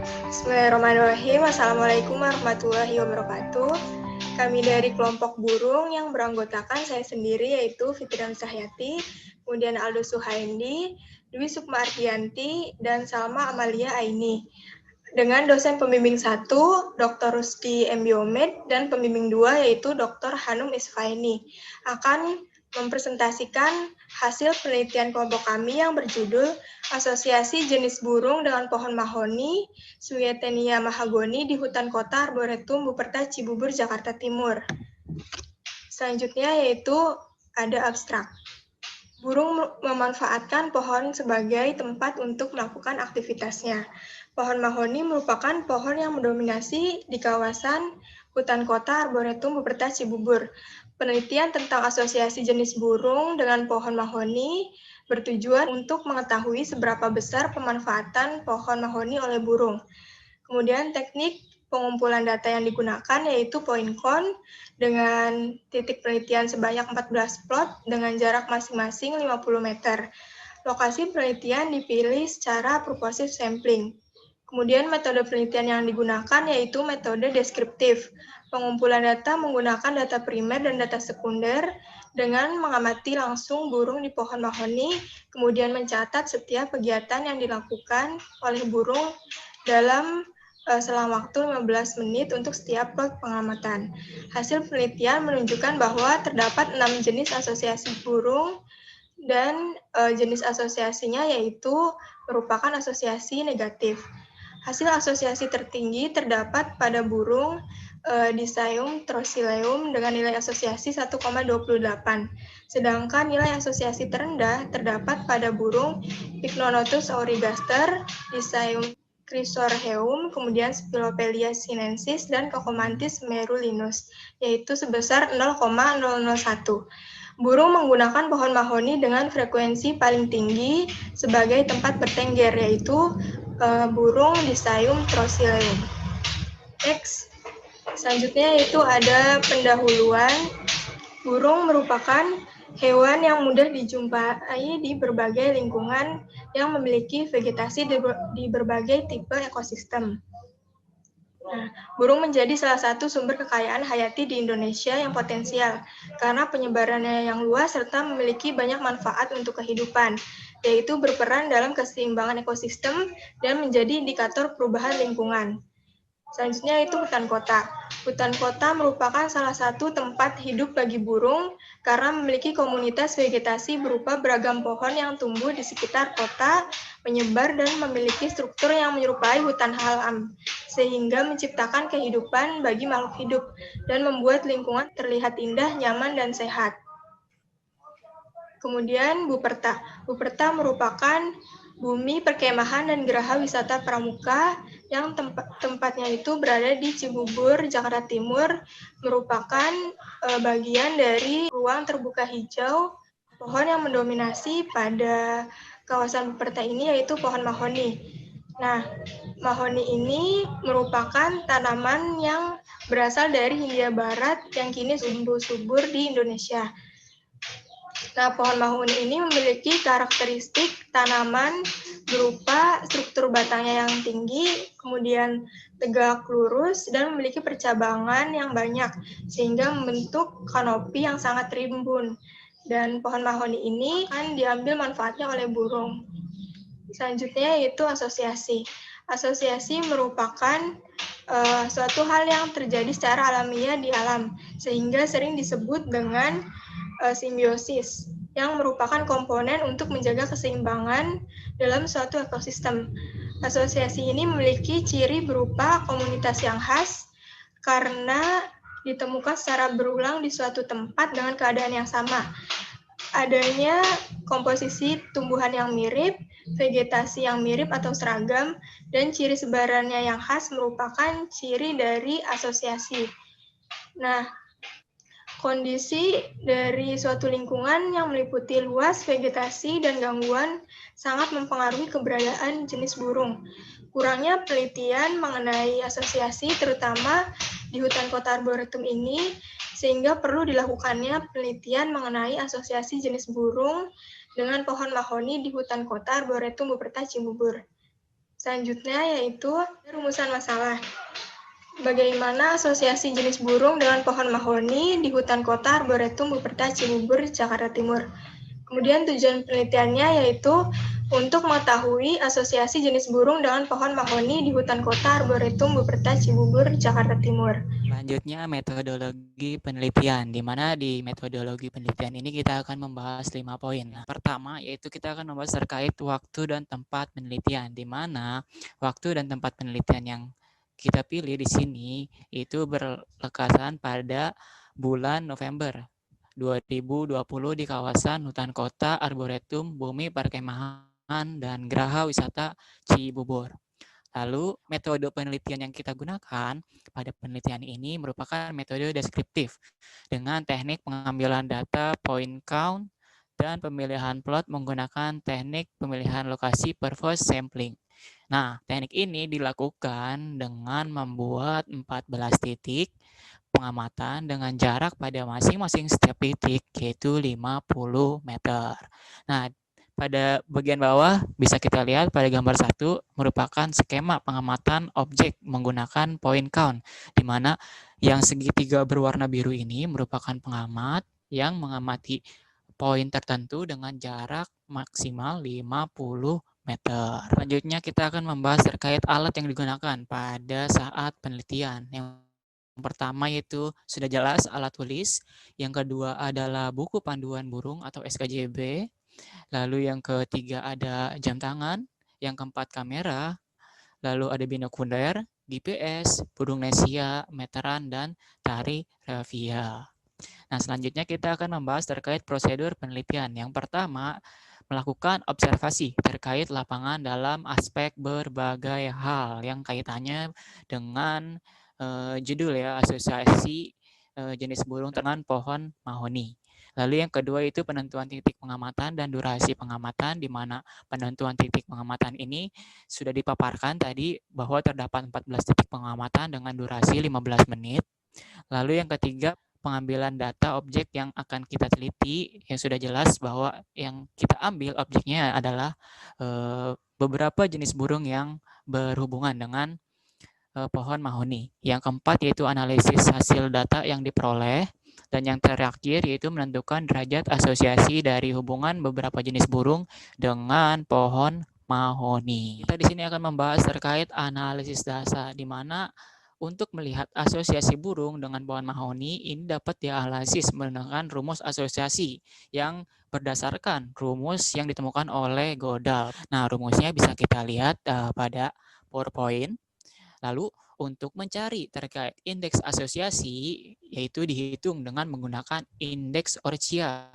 Bismillahirrahmanirrahim. Assalamualaikum warahmatullahi wabarakatuh. Kami dari kelompok burung yang beranggotakan saya sendiri yaitu Fitri Sahyati, kemudian Aldo Suhaindi, Dwi Sukma Ardianti, dan Salma Amalia Aini. Dengan dosen pembimbing 1, Dr. Rusdi M. Biomed, dan pembimbing 2 yaitu Dr. Hanum Isfaini akan mempresentasikan hasil penelitian kelompok kami yang berjudul Asosiasi Jenis Burung dengan Pohon Mahoni, Swietenia mahagoni di Hutan Kota Arboretum Buperta Cibubur, Jakarta Timur. Selanjutnya yaitu ada abstrak. Burung memanfaatkan pohon sebagai tempat untuk melakukan aktivitasnya. Pohon mahoni merupakan pohon yang mendominasi di kawasan Hutan Kota Arboretum Buperta Cibubur. Penelitian tentang asosiasi jenis burung dengan pohon mahoni bertujuan untuk mengetahui seberapa besar pemanfaatan pohon mahoni oleh burung. Kemudian teknik pengumpulan data yang digunakan yaitu point count dengan titik penelitian sebanyak 14 plot dengan jarak masing-masing 50 meter. Lokasi penelitian dipilih secara proportif sampling. Kemudian metode penelitian yang digunakan yaitu metode deskriptif. Pengumpulan data menggunakan data primer dan data sekunder dengan mengamati langsung burung di pohon mahoni, kemudian mencatat setiap kegiatan yang dilakukan oleh burung dalam selang waktu 15 menit untuk setiap plot pengamatan. Hasil penelitian menunjukkan bahwa terdapat 6 jenis asosiasi burung dan jenis asosiasinya yaitu merupakan asosiasi negatif. Hasil asosiasi tertinggi terdapat pada burung Dicaium trosileum dengan nilai asosiasi 1,28. Sedangkan nilai asosiasi terendah terdapat pada burung Pycnonotus aurigaster, Dicaium chrysorheum, kemudian Spilopelia sinensis, dan Cocomantis merulinus, yaitu sebesar 0,001. Burung menggunakan pohon mahoni dengan frekuensi paling tinggi sebagai tempat bertengger, yaitu burung Dicaium trosileum. Next. Selanjutnya yaitu ada pendahuluan. Burung merupakan hewan yang mudah dijumpai di berbagai lingkungan yang memiliki vegetasi di berbagai tipe ekosistem. Nah, burung menjadi salah satu sumber kekayaan hayati di Indonesia yang potensial karena penyebarannya yang luas serta memiliki banyak manfaat untuk kehidupan, yaitu berperan dalam keseimbangan ekosistem dan menjadi indikator perubahan lingkungan. Selanjutnya itu hutan kota. Hutan kota merupakan salah satu tempat hidup bagi burung karena memiliki komunitas vegetasi berupa beragam pohon yang tumbuh di sekitar kota, menyebar dan memiliki struktur yang menyerupai hutan alam, sehingga menciptakan kehidupan bagi makhluk hidup dan membuat lingkungan terlihat indah, nyaman, dan sehat. Kemudian Buperta. Buperta merupakan bumi perkemahan dan geraha wisata pramuka yang tempatnya itu berada di Cibubur, Jakarta Timur, merupakan bagian dari ruang terbuka hijau. Pohon yang mendominasi pada kawasan Buperta ini yaitu pohon mahoni. Nah, mahoni ini merupakan tanaman yang berasal dari Hindia Barat yang kini tumbuh subur di Indonesia. Nah, pohon mahoni ini memiliki karakteristik tanaman berupa struktur batangnya yang tinggi, kemudian tegak lurus, dan memiliki percabangan yang banyak, sehingga membentuk kanopi yang sangat rimbun. Dan pohon mahoni ini akan diambil manfaatnya oleh burung. Selanjutnya yaitu asosiasi. Asosiasi merupakan suatu hal yang terjadi secara alamiah di alam, sehingga sering disebut dengan simbiosis, yang merupakan komponen untuk menjaga keseimbangan dalam suatu ekosistem. Asosiasi ini memiliki ciri berupa komunitas yang khas karena ditemukan secara berulang di suatu tempat dengan keadaan yang sama. Adanya komposisi tumbuhan yang mirip, vegetasi yang mirip atau seragam, dan ciri sebarannya yang khas merupakan ciri dari asosiasi. Nah, kondisi dari suatu lingkungan yang meliputi luas vegetasi dan gangguan sangat mempengaruhi keberadaan jenis burung. Kurangnya penelitian mengenai asosiasi terutama di hutan kota arboretum ini, sehingga perlu dilakukannya penelitian mengenai asosiasi jenis burung dengan pohon mahoni di hutan kota arboretum Buperta Cibubur. Selanjutnya yaitu rumusan masalah. Bagaimana asosiasi jenis burung dengan pohon mahoni di hutan kota Arboretum Buperta Cibubur, Jakarta Timur. Kemudian tujuan penelitiannya yaitu untuk mengetahui asosiasi jenis burung dengan pohon mahoni di hutan kota Arboretum Buperta Cibubur, Jakarta Timur. Selanjutnya metodologi penelitian, di mana di metodologi penelitian ini kita akan membahas 5 poin. Pertama, yaitu kita akan membahas terkait waktu dan tempat penelitian, di mana waktu dan tempat penelitian yang kita pilih di sini itu berlokasi pada bulan November 2020 di kawasan hutan kota Arboretum Bumi Perkemahan dan Geraha Wisata Cibubur. Lalu metode penelitian yang kita gunakan pada penelitian ini merupakan metode deskriptif dengan teknik pengambilan data point count dan pemilihan plot menggunakan teknik pemilihan lokasi per force sampling. Nah, teknik ini dilakukan dengan membuat 14 titik pengamatan dengan jarak pada masing-masing setiap titik yaitu 50 meter. Nah, pada bagian bawah bisa kita lihat pada gambar 1 merupakan skema pengamatan objek menggunakan point count, di mana yang segitiga berwarna biru ini merupakan pengamat yang mengamati poin tertentu dengan jarak maksimal 50 meter. Selanjutnya kita akan membahas terkait alat yang digunakan pada saat penelitian. Yang pertama yaitu sudah jelas alat tulis, yang kedua adalah buku panduan burung atau SKJB, lalu yang ketiga ada jam tangan, yang keempat kamera, lalu ada binokuler, GPS, burung nesia, meteran, dan tari revia. Nah, selanjutnya kita akan membahas terkait prosedur penelitian. Yang pertama, melakukan observasi terkait lapangan dalam aspek berbagai hal yang kaitannya dengan judul ya, asosiasi jenis burung dengan pohon mahoni. Lalu yang kedua itu penentuan titik pengamatan dan durasi pengamatan, di mana penentuan titik pengamatan ini sudah dipaparkan tadi bahwa terdapat 14 titik pengamatan dengan durasi 15 menit. Lalu yang ketiga, pengambilan data objek yang akan kita teliti, yang sudah jelas bahwa yang kita ambil objeknya adalah beberapa jenis burung yang berhubungan dengan pohon mahoni. Yang keempat yaitu analisis hasil data yang diperoleh. Dan yang terakhir yaitu menentukan derajat asosiasi dari hubungan beberapa jenis burung dengan pohon mahoni. Kita di sini akan membahas terkait analisis dasar, di mana untuk melihat asosiasi burung dengan pohon mahoni ini dapat dianalisis menggunakan rumus asosiasi yang berdasarkan rumus yang ditemukan oleh Godal. Nah, rumusnya bisa kita lihat pada PowerPoint. Lalu untuk mencari terkait indeks asosiasi, yaitu dihitung dengan menggunakan indeks Orcia.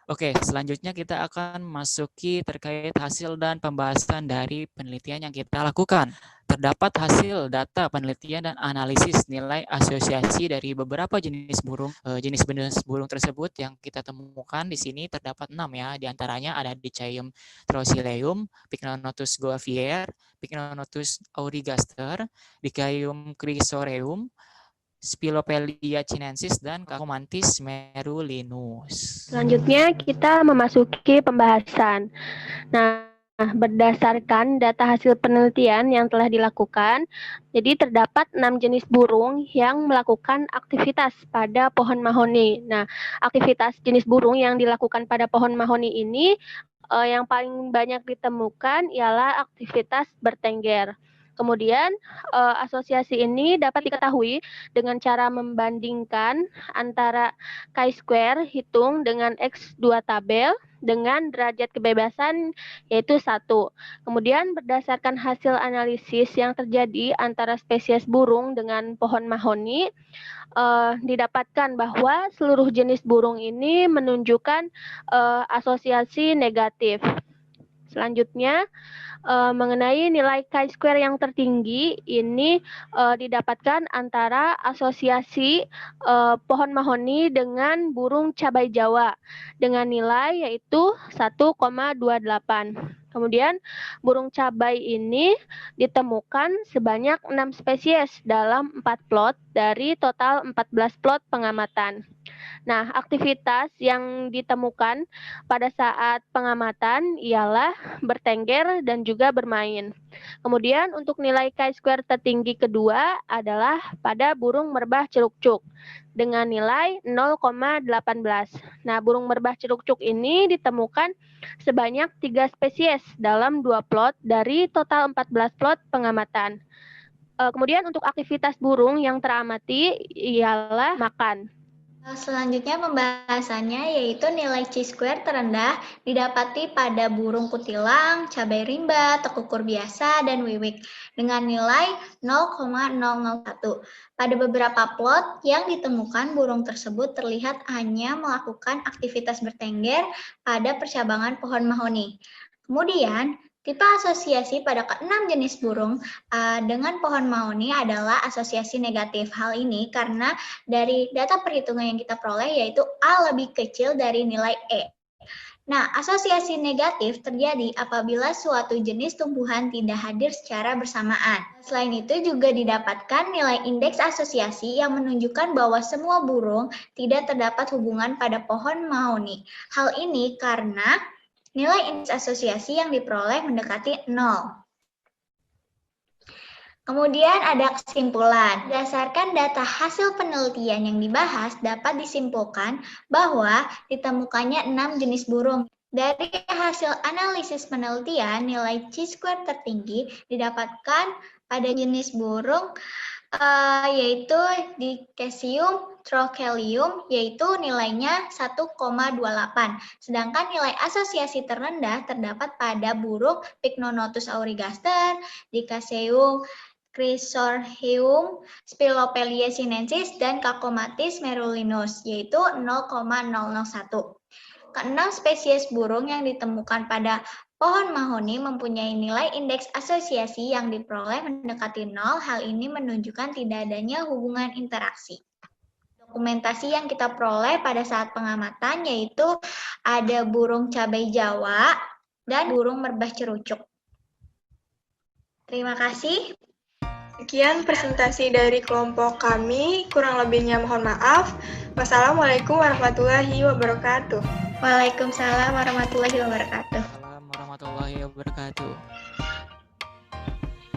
Oke, selanjutnya kita akan masuki terkait hasil dan pembahasan dari penelitian yang kita lakukan. Terdapat hasil data penelitian dan analisis nilai asosiasi dari beberapa jenis burung. Jenis burung tersebut yang kita temukan di sini terdapat 6 ya. Di antaranya ada Dicaium trosileum, Pycnonotus guavier, Pycnonotus aurigaster, Dicaium chrysoreum, Spilopelia chinensis, dan Cacomantis merulinus. Selanjutnya kita memasuki pembahasan. Nah, berdasarkan data hasil penelitian yang telah dilakukan, jadi terdapat 6 jenis burung yang melakukan aktivitas pada pohon mahoni. Nah, aktivitas jenis burung yang dilakukan pada pohon mahoni ini yang paling banyak ditemukan ialah aktivitas bertengger. Kemudian asosiasi ini dapat diketahui dengan cara membandingkan antara chi-square hitung dengan X2 tabel dengan derajat kebebasan yaitu 1. Kemudian berdasarkan hasil analisis yang terjadi antara spesies burung dengan pohon mahoni, didapatkan bahwa seluruh jenis burung ini menunjukkan asosiasi negatif. Selanjutnya, mengenai nilai chi-square yang tertinggi ini didapatkan antara asosiasi pohon mahoni dengan burung cabai Jawa dengan nilai yaitu 1,28. Kemudian burung cabai ini ditemukan sebanyak 6 spesies dalam 4 plot dari total 14 plot pengamatan. Nah, aktivitas yang ditemukan pada saat pengamatan ialah bertengger dan juga bermain. Kemudian untuk nilai chi-square tertinggi kedua adalah pada burung merbah celukcuk dengan nilai 0,18. Nah, burung merbah celukcuk ini ditemukan sebanyak 3 spesies dalam 2 plot dari total 14 plot pengamatan. Kemudian untuk aktivitas burung yang teramati ialah makan. Selanjutnya pembahasannya yaitu nilai chi-square terendah didapati pada burung kutilang, cabai rimba, tekukur biasa, dan wiwik dengan nilai 0,001. Pada beberapa plot yang ditemukan burung tersebut terlihat hanya melakukan aktivitas bertengger pada percabangan pohon mahoni. Kemudian, tipe asosiasi pada keenam jenis burung dengan pohon mahoni adalah asosiasi negatif. Hal ini karena dari data perhitungan yang kita peroleh yaitu A lebih kecil dari nilai E. Nah, asosiasi negatif terjadi apabila suatu jenis tumbuhan tidak hadir secara bersamaan. Selain itu juga didapatkan nilai indeks asosiasi yang menunjukkan bahwa semua burung tidak terdapat hubungan pada pohon mahoni. Hal ini karena nilai indeks asosiasi yang diperoleh mendekati 0. Kemudian ada kesimpulan. Berdasarkan data hasil penelitian yang dibahas, dapat disimpulkan bahwa ditemukannya 6 jenis burung. Dari hasil analisis penelitian, nilai chi-square tertinggi didapatkan pada jenis burung yaitu Dicasium trochelium, yaitu nilainya 1,28. Sedangkan nilai asosiasi terendah terdapat pada burung Pycnonotus aurigaster, Dicasium Chrysorheum, Spilopelia sinensis, dan Cacomatis merulinus, yaitu 0,001. Keenam spesies burung yang ditemukan pada pohon mahoni mempunyai nilai indeks asosiasi yang diperoleh mendekati 0. Hal ini menunjukkan tidak adanya hubungan interaksi. Dokumentasi yang kita peroleh pada saat pengamatan yaitu ada burung cabai Jawa dan burung merbah cerucuk. Terima kasih. Sekian presentasi dari kelompok kami, kurang lebihnya mohon maaf. Wassalamualaikum warahmatullahi wabarakatuh. Waalaikumsalam warahmatullahi wabarakatuh. Assalamualaikum warahmatullahi wabarakatuh.